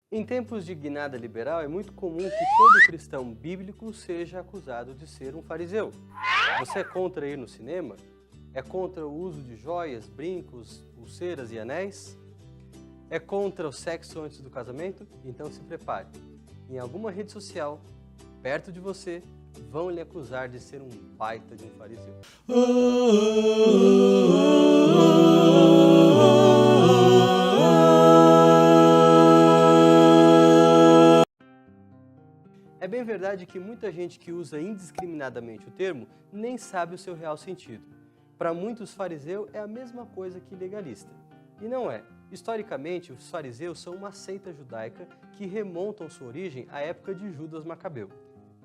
Em tempos de guinada liberal, é muito comum que todo cristão bíblico seja acusado de ser um fariseu. Você é contra ir no cinema? É contra o uso de joias, brincos, pulseiras e anéis? É contra o sexo antes do casamento? Então se prepare. Em alguma rede social, perto de você, vão lhe acusar de ser um baita de um fariseu. É bem verdade que muita gente que usa indiscriminadamente o termo nem sabe o seu real sentido. Para muitos, fariseu é a mesma coisa que legalista. E não é. Historicamente, os fariseus são uma seita judaica que remontam sua origem à época de Judas Macabeu.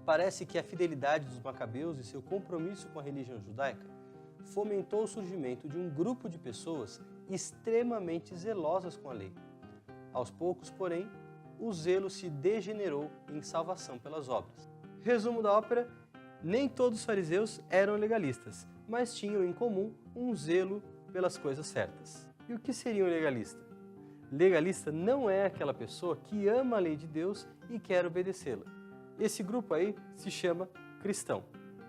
Parece que a fidelidade dos macabeus e seu compromisso com a religião judaica fomentou o surgimento de um grupo de pessoas extremamente zelosas com a lei. Aos poucos, porém, o zelo se degenerou em salvação pelas obras. Resumo da ópera: nem todos os fariseus eram legalistas, mas tinham em comum um zelo pelas coisas certas. E o que seria um legalista? Legalista não é aquela pessoa que ama a lei de Deus e quer obedecê-la. Esse grupo aí se chama cristão.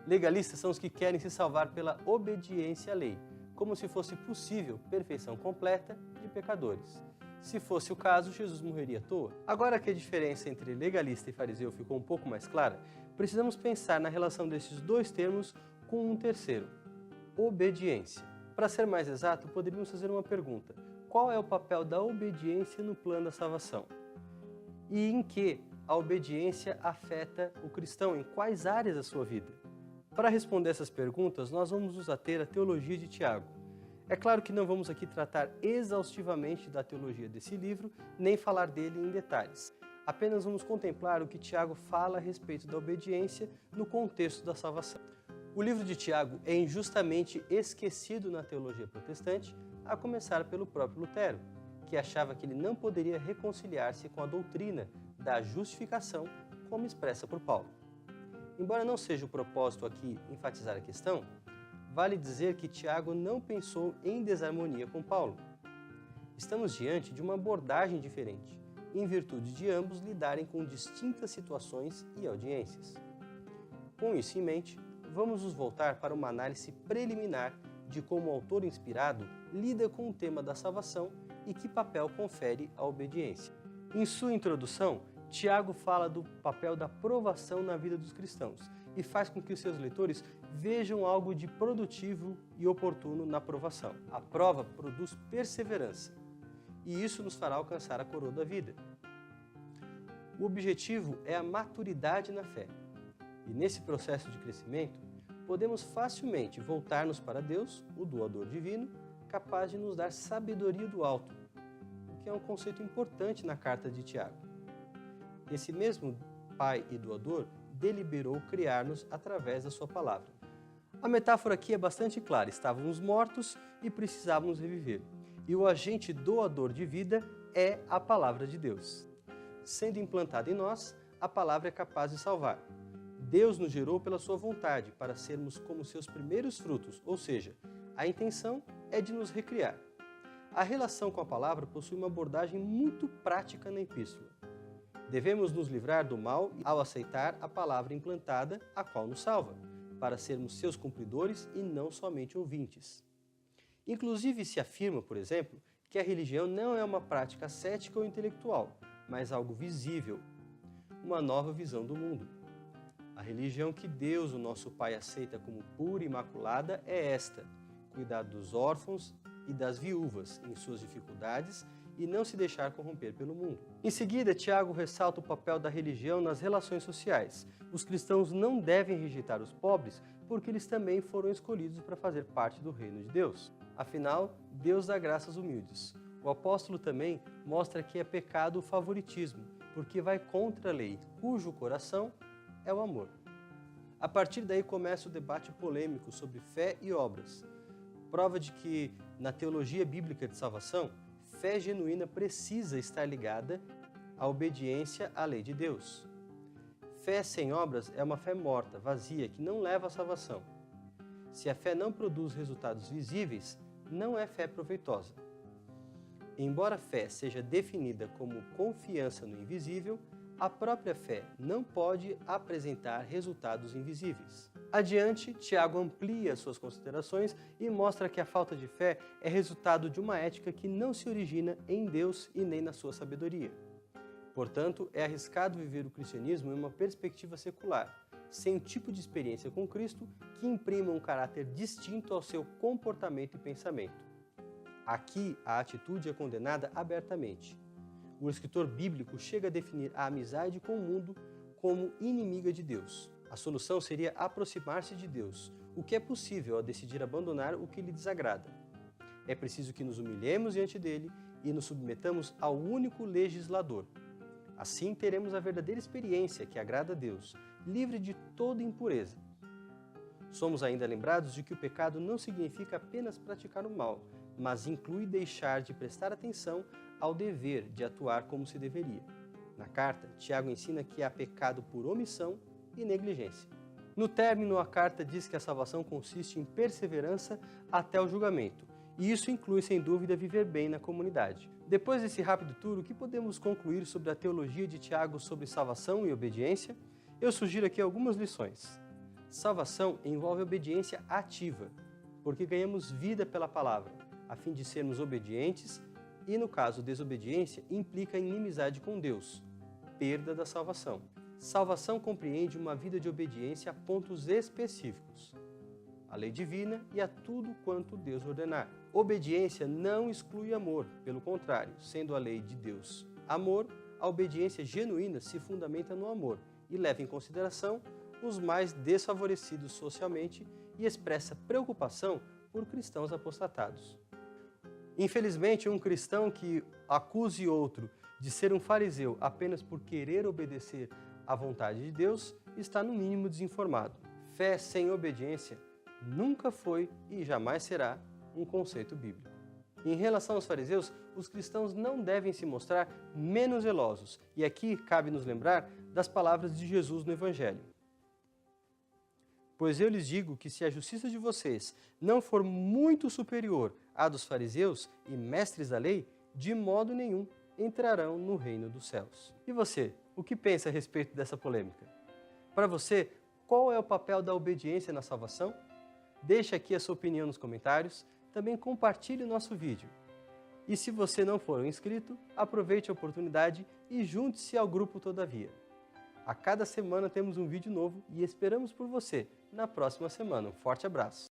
Legalistas são os que querem se salvar pela obediência à lei, como se fosse possível perfeição completa de pecadores. Se fosse o caso, Jesus morreria à toa. Agora que a diferença entre legalista e fariseu ficou um pouco mais clara, precisamos pensar na relação desses dois termos com um terceiro: obediência. Para ser mais exato, poderíamos fazer uma pergunta: qual é o papel da obediência no plano da salvação? E em que a obediência afeta o cristão, em quais áreas da sua vida? Para responder essas perguntas, nós vamos nos ater à teologia de Tiago. É claro que não vamos aqui tratar exaustivamente da teologia desse livro, nem falar dele em detalhes. Apenas vamos contemplar o que Tiago fala a respeito da obediência no contexto da salvação. O livro de Tiago é injustamente esquecido na teologia protestante, a começar pelo próprio Lutero, que achava que ele não poderia reconciliar-se com a doutrina da justificação como expressa por Paulo. Embora não seja o propósito aqui enfatizar a questão, vale dizer que Tiago não pensou em desarmonia com Paulo. Estamos diante de uma abordagem diferente, em virtude de ambos lidarem com distintas situações e audiências. Com isso em mente, vamos nos voltar para uma análise preliminar de como o autor inspirado lida com o tema da salvação e que papel confere à obediência. Em sua introdução, Tiago fala do papel da provação na vida dos cristãos e faz com que os seus leitores vejam algo de produtivo e oportuno na provação. A prova produz perseverança, e isso nos fará alcançar a coroa da vida. O objetivo é a maturidade na fé, e nesse processo de crescimento, podemos facilmente voltar-nos para Deus, o doador divino, capaz de nos dar sabedoria do alto, o que é um conceito importante na carta de Tiago. Esse mesmo Pai e doador deliberou criar-nos através da sua palavra. A metáfora aqui é bastante clara: estávamos mortos e precisávamos reviver. E o agente doador de vida é a palavra de Deus. Sendo implantada em nós, a palavra é capaz de salvar. Deus nos gerou pela sua vontade para sermos como seus primeiros frutos, ou seja, a intenção é de nos recriar. A relação com a palavra possui uma abordagem muito prática na epístola. Devemos nos livrar do mal ao aceitar a palavra implantada, a qual nos salva, para sermos seus cumpridores e não somente ouvintes. Inclusive se afirma, por exemplo, que a religião não é uma prática ascética ou intelectual, mas algo visível, uma nova visão do mundo. A religião que Deus, o nosso Pai, aceita como pura e imaculada é esta: cuidar dos órfãos e das viúvas em suas dificuldades e não se deixar corromper pelo mundo. Em seguida, Tiago ressalta o papel da religião nas relações sociais. Os cristãos não devem rejeitar os pobres, porque eles também foram escolhidos para fazer parte do reino de Deus. Afinal, Deus dá graça aos humildes. O apóstolo também mostra que é pecado o favoritismo, porque vai contra a lei, cujo coração é o amor. A partir daí começa o debate polêmico sobre fé e obras. Prova de que, na teologia bíblica de salvação, fé genuína precisa estar ligada à obediência à lei de Deus. Fé sem obras é uma fé morta, vazia, que não leva à salvação. Se a fé não produz resultados visíveis, não é fé proveitosa. Embora a fé seja definida como confiança no invisível, a própria fé não pode apresentar resultados invisíveis. Adiante, Tiago amplia suas considerações e mostra que a falta de fé é resultado de uma ética que não se origina em Deus e nem na sua sabedoria. Portanto, é arriscado viver o cristianismo em uma perspectiva secular, sem um tipo de experiência com Cristo que imprima um caráter distinto ao seu comportamento e pensamento. Aqui, a atitude é condenada abertamente. O escritor bíblico chega a definir a amizade com o mundo como inimiga de Deus. A solução seria aproximar-se de Deus, o que é possível ao decidir abandonar o que lhe desagrada. É preciso que nos humilhemos diante dele e nos submetamos ao único legislador. Assim teremos a verdadeira experiência que agrada a Deus, livre de toda impureza. Somos ainda lembrados de que o pecado não significa apenas praticar o mal, mas inclui deixar de prestar atenção ao dever de atuar como se deveria. Na carta, Tiago ensina que há pecado por omissão e negligência. No término, a carta diz que a salvação consiste em perseverança até o julgamento, e isso inclui, sem dúvida, viver bem na comunidade. Depois desse rápido tour, o que podemos concluir sobre a teologia de Tiago sobre salvação e obediência? Eu sugiro aqui algumas lições. Salvação envolve obediência ativa, porque ganhamos vida pela palavra, a fim de sermos obedientes, e no caso desobediência implica inimizade com Deus, perda da salvação. Salvação compreende uma vida de obediência a pontos específicos, a lei divina e a tudo quanto Deus ordenar. Obediência não exclui amor, pelo contrário, sendo a lei de Deus amor, a obediência genuína se fundamenta no amor e leva em consideração os mais desfavorecidos socialmente e expressa preocupação por cristãos apostatados. Infelizmente, um cristão que acuse outro de ser um fariseu apenas por querer obedecer à vontade de Deus está no mínimo desinformado. Fé sem obediência nunca foi e jamais será um conceito bíblico. Em relação aos fariseus, os cristãos não devem se mostrar menos zelosos, e aqui cabe nos lembrar das palavras de Jesus no Evangelho. Pois eu lhes digo que se a justiça de vocês não for muito superior à dos fariseus e mestres da lei, de modo nenhum entrarão no reino dos céus. E você, o que pensa a respeito dessa polêmica? Para você, qual é o papel da obediência na salvação? Deixe aqui a sua opinião nos comentários, também compartilhe o nosso vídeo. E se você não for um inscrito, aproveite a oportunidade e junte-se ao grupo Todavia. A cada semana temos um vídeo novo e esperamos por você na próxima semana. Um forte abraço!